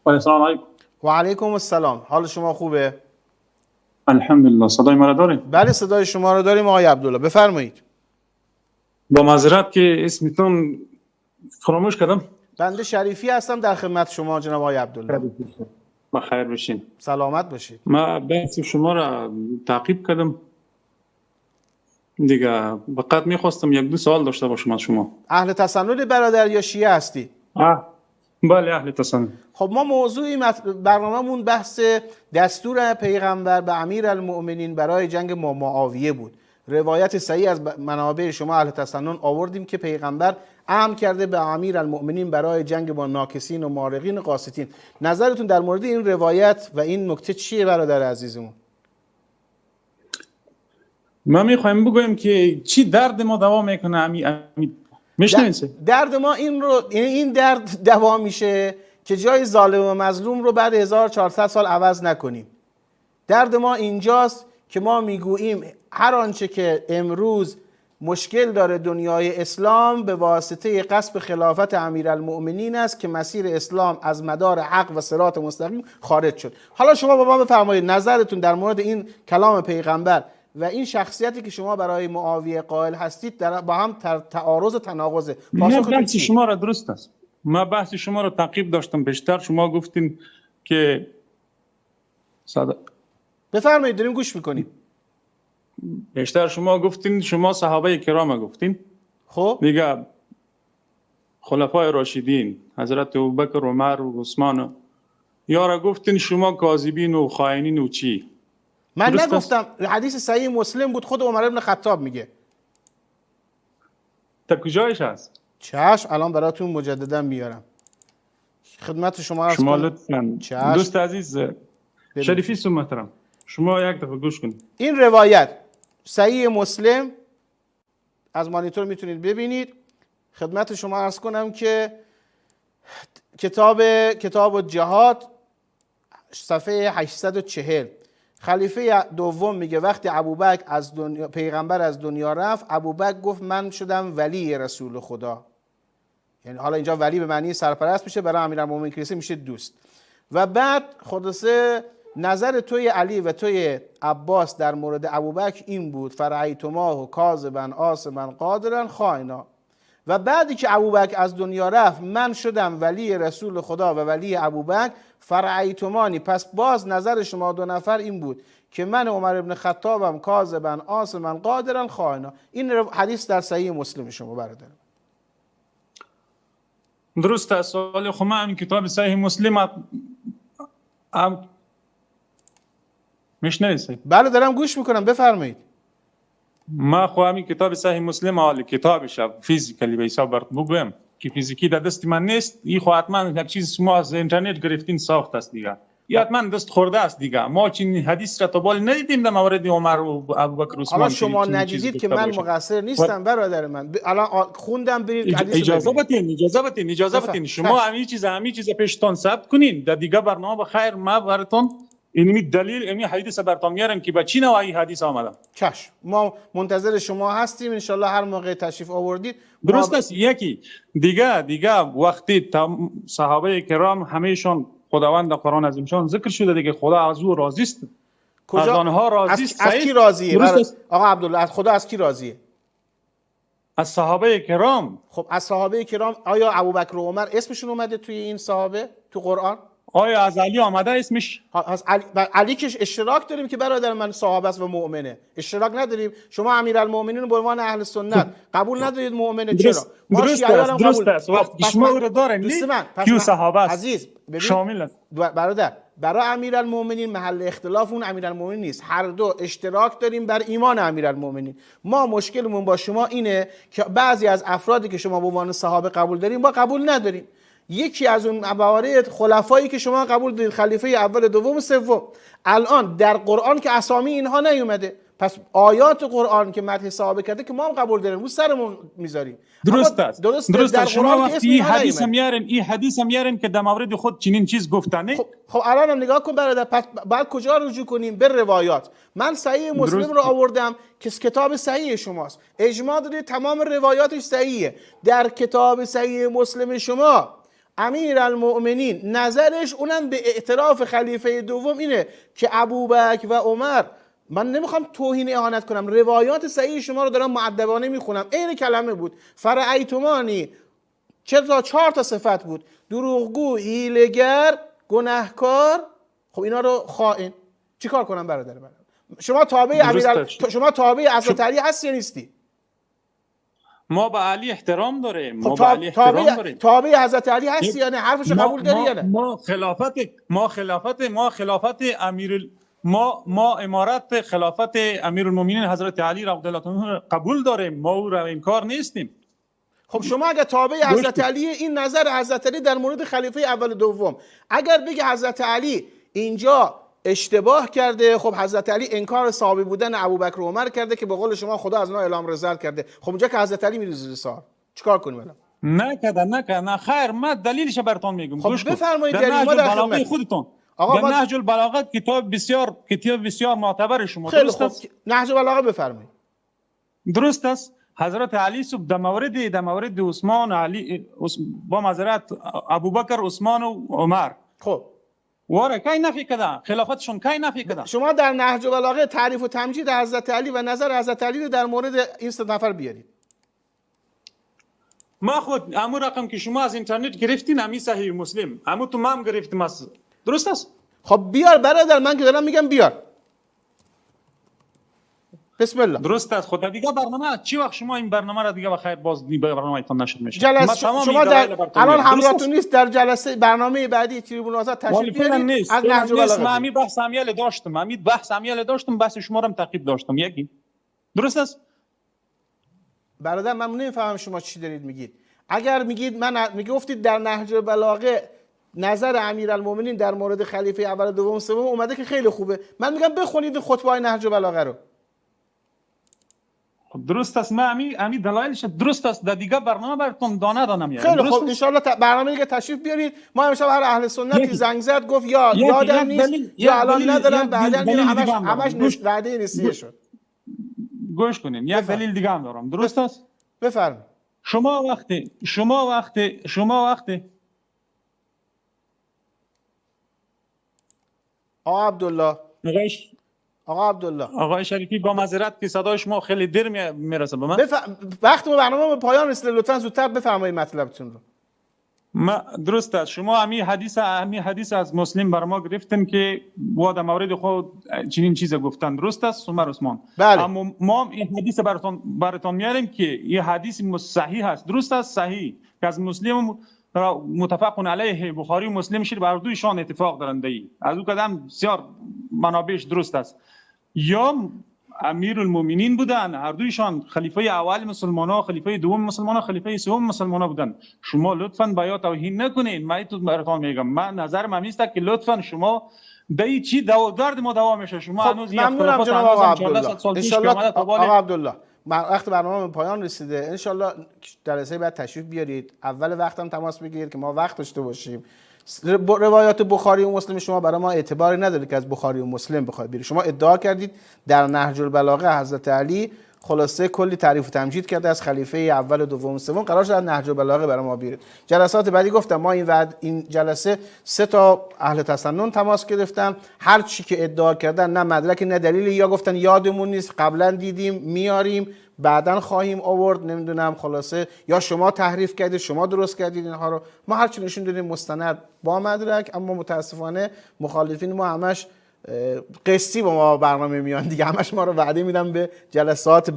السلام علیکم. و علیکم السلام. حال شما خوبه؟ الحمدلله. صدای مرا دارید؟ بله صدای شما رو داریم آقای عبدالله، بفرمایید. با معذرت که اسمتون فراموش کردم. بنده شریفی هستم در خدمت شما جناب آقای عبدالله. بخیر باشین. سلامت باشید. ما بحث شما را تعقیب کردم دیگه. فقط میخواستم یک دو سوال داشته باشم از شما. اهل تسنن برادر یا شیعه هستی؟ بله اهل تسنن. خب ما موضوعی برنامه‌مون بحث دستور پیغمبر به امیرالمؤمنین برای جنگ با معاویه بود. روایت صحیح از منابع شما اهل تسنن آوردیم که پیغمبر امر کرده به امیرالمؤمنین برای جنگ با ناکسین و مارقین و قاسطین. نظرتون در مورد این روایت و این نکته چیه برادر عزیزمون؟ ما میخوایم بگویم که چی درد ما دوا میکنه میشنوید؟ درد ما این درد دوا میشه که جای ظالم و مظلوم رو بعد 1400 سال عوض نکنیم. درد ما اینجاست که ما میگوییم هر آنچه که امروز مشکل داره دنیای اسلام به واسطه غصب خلافت امیرالمؤمنین است که مسیر اسلام از مدار حق و صراط مستقیم خارج شد. حالا شما با ما بفرمایید نظرتون در مورد این کلام پیغمبر و این شخصیتی که شما برای معاویه قائل هستید با هم تعارض و تناقضه. بحث شما را درست است. ما بحث شما را تعقیب داشتم بیشتر. شما گفتین که بفرمایید داریم گوش میکنیم. بیشتر شما گفتین، شما صحابه کرام گفتین. خب دیگه خلفای راشدین حضرت ابوبکر و عمر و عثمان یارا گفتین شما کاذبین و خائنین و چی؟ من نگفتم، حدیث صحیح مسلم بود، خود عمر ابن خطاب میگه. تا کجایش هست؟ چشم الان براتون مجددا میارم خدمت شما. شما لطفاً دوست عزیز شریفی سو محترم شما یک دفعه گوش کنید. این روایت صحیح مسلم از مانیتور میتونید ببینید. خدمت شما عرض کنم که کتاب جهاد صفحه 840 خلیفه دوم میگه وقتی ابوبکر پیغمبر از دنیا رفت، ابوبکر گفت من شدم ولی رسول خدا. یعنی حالا اینجا ولی به معنی سرپرست میشه، برای امیرالمومنین کلیسا میشه دوست. و بعد خلاصه نظر توی علی و توی عباس در مورد ابوبکر این بود فرأیتماه کاذبا عاصما قادرا خائنا. و بعدی که ابوبکر از دنیا رفت من شدم ولی رسول خدا و ولی ابوبکر فرأیتمانی. پس باز نظر شما دو نفر این بود که من عمر ابن خطابم کاذبا عاصما قادرا خائنا. این حدیث در صحیح مسلم شما برادرم. درست است. سوال خب من کتاب صحیح مسلم میشنوید؟ بله دارم گوش میکنم، بفرمایید. ما خو همین کتاب صحیح مسلم حال کتابش فیزیکلی به حساب برات بگویم که فیزیکی در دست من نیست. این خو حتما یک چیز شما از اینترنت گرفتین ساخت است دیگه. یا حتما دست خورده است دیگه. ما چین حدیث را تا بال ندیدیم در مورد عمر و ابوبکر و عثمان. حالا شما ندیدید که من مقصر نیستم برادر من. الان خوندم برید حدیث. اجازه بدین شما همین چیز پیشتون ثبت کنین در دیگه برنامه بخیر. ما براتون اینمی دلیل اینمی حدیث براتون میارم که با چی نوعی حدیث آمدم. چشم ما منتظر شما هستیم. ان شاء الله هر موقع تشریف آوردید. درست است. یکی دیگه وقتی صحابه کرام همهشون خداوند در قرآن عظیمشان ذکر شده دیگه خدا از او راضی است. از آنها راضی است. از کی راضیه آقا عبدالله؟ از خدا از کی راضیه؟ از صحابه کرام. خب از صحابه کرام آیا ابوبکر و عمر اسمشون اومده توی این صحابه تو قرآن؟ آیا از علی آمده اسمش؟ از علی که اشتراک داریم که برادر من صحابه است و مؤمنه. اشتراک نداریم. شما امیرالمومنین به عنوان اهل سنت قبول ندارید مؤمنه. چرا؟ ما شیعیان درست است. وقتی شما رو دارین کیو صحابه است عزیز شامل است. برادر برای امیرالمومنین محل اختلاف اون امیرالمومنین نیست. هر دو اشتراک داریم بر ایمان امیرالمومنین. ما مشکلمون با شما اینه که بعضی از افرادی که شما به عنوان صحابه قبول داریم ما قبول نداریم. یکی از اون موارد خلفایی که شما قبول دارید خلیفه اول دوم سوم الان در قرآن که اسامی اینها نیومده. پس آیات قرآن که مدح صحابه کرده که ما هم قبول داریم رو سرمون میذاریم. درست است. در شما وقتی این حدیث هم میارن که در مورد خود چنین چیز گفتنه. خب الان هم نگاه کن برادر. پس بعد کجا رجوع کنیم؟ به روایات. من صحیح مسلم رو آوردم که کتاب صحیح شماست. اجماع دارید تمام روایاتش صحیحه. در کتاب صحیح مسلم شما امیرالمؤمنین نظرش اونم به اعتراف خلیفه دوم اینه که ابوبکر و عمر، من نمیخوام توهین اهانت کنم، روایات صحیح شما رو دارم مؤدبانه میخونم، عین کلمه بود. فرأیتمانی 4 تا صفت بود: دروغگو، حیله‌گر، گناهکار. خب اینا رو خائن. چیکار کنم برادر من؟ شما تابع حضرت علی هستی یا نیستی؟ ما به علی احترام داریم. خب تابع حضرت علی هستی یا نه؟ حرفش قبول داری یا نه؟ ما امارت خلافت امیرالمومنین حضرت علی رضی الله عنه قبول داریم. ما او را انکار نیستیم. خب شما اگر تابع حضرت علی، این نظر حضرت علی در مورد خلیفه اول و دوم، اگر بگه حضرت علی اینجا اشتباه کرده، خب حضرت علی انکار صحابی بودن ابوبکر و عمر کرده که به قول شما خدا از اونها اعلام رضایت کرده، خب اونجا که حضرت علی میره زیر سوال، چیکار کنیم الان؟ نه خیر، من دلیلش براتون میگم. خب بفرمایید. دلیل ما در خدمت خودتون. آقا نهج البلاغه کتاب بسیار معتبر شما. درست است؟ نهج البلاغه بفرمایید. درست است. حضرت علی صبح در مورد عثمان علی با معذرت ابوبکر، عثمان و عمر، خب واره کی نفی کردن خلافتشون؟ کی نفی کردن؟ شما در نهج البلاغه تعریف و تمجید حضرت علی و نظر حضرت علی رو در مورد این 3 نفر بیارید. ما خود همون رقم که شما از اینترنت گرفتین، همین صحیح مسلم، همون تو ما هم گرفتیم از. درست است؟ خب بیار برادر، من که دارم میگم بیار. بسم الله. درست است. خدا دیگه برنامه چی وقت شما این برنامه را دیگه بخیر باز برنامه‌تون نشد میشه. شما الان همراهتون نیست، در جلسه برنامه بعدی تریبون آزاد تشریف بیارید. از نهج البلاغه من همین بحث امیل داشتم، بحث شما رو هم تعقیب داشتم. یکی درست است. برادر من نمیفهمم شما چی دارید میگید. اگر میگید میگفتید در نهج البلاغه نظر امیرالمومنین در مورد خلیفه اول و دوم و سوم اومده که خیلی خوبه، من میگم بخونید خطبه های نهج البلاغه رو. درست است. من همین دلایلش درست است. در دیگه برنامه براتون دانه میارم. خیلی خوب، ان شاء الله برنامه دیگه تشریف بیارید. ما امشب هر اهل سنتی زنگ زد گفت یا یادم نیست یا الان ندارم، بعدن همش وعده نسیه شد. گوش کنین، یک دلیل دیگه هم دارم. درست است؟ بفرمایید. شما وقتی آقا عبدالله آقای شریفی با معذرت که صدای شما خیلی دیر میرسه به من. وقت برنامه به پایان رسیده، لطفا زودتر بفرمایید مطلبتون رو. درست است. شما همین حدیث از مسلم بر ما گرفتن که با در مورد خود چنین چیز گفتن. درست است عمر عثمان؟ بله. اما ما این حدیث براتون میاریم که این حدیث صحیح است. درست است، صحیح که از مسلم متفق علیه بخاری و مسلم شیر بر دویشان اتفاق دارند. از او قدم بسیار منابعش درست است. یا امیرالمومنین بودن، هر دویشان خلیفه اول مسلمانان، خلیفه دوم مسلمانان، خلیفه سوم مسلمانان بودن. شما لطفاً بیا توهین نکنین. من تو براتون میگم، من نظرم این است که لطفاً شما دایی چی درد ما دوام میشه. شما هنوز ممنونم جناب آقا عبدالله. ان شاء الله آقا عبدالله وقت برنامه به پایان رسیده. ان شاء الله جلسه بعد تشریف بیارید، اول وقتم تماس بگیرید که ما وقت داشته باشیم. روایات بخاری و مسلم شما برای ما اعتباری نداره که از بخاری و مسلم بخواید بیارید. شما ادعا کردید در نهج البلاغه حضرت علی خلاصه کلی تعریف و تمجید کرده از خلیفه اول و دوم و سوم، قرار شد نهج البلاغه برای ما بیارید. جلسات بعدی گفتم ما این جلسه 3 تا اهل تسنن تماس گرفتن، هر چی که ادعا کردن نه مدرک نه دلیلی، یا گفتن یادمون نیست، قبلا دیدیم میاریم، بعدن خواهیم آورد، نمیدونم خلاصه، یا شما تحریف کردید، شما درست کردید اینها رو. ما هر چی نشون دادیم مستند با مدرک، اما متاسفانه مخالفین ما همش قصی با ما برنامه میان دیگه، همش ما رو وعده میدن به جلسات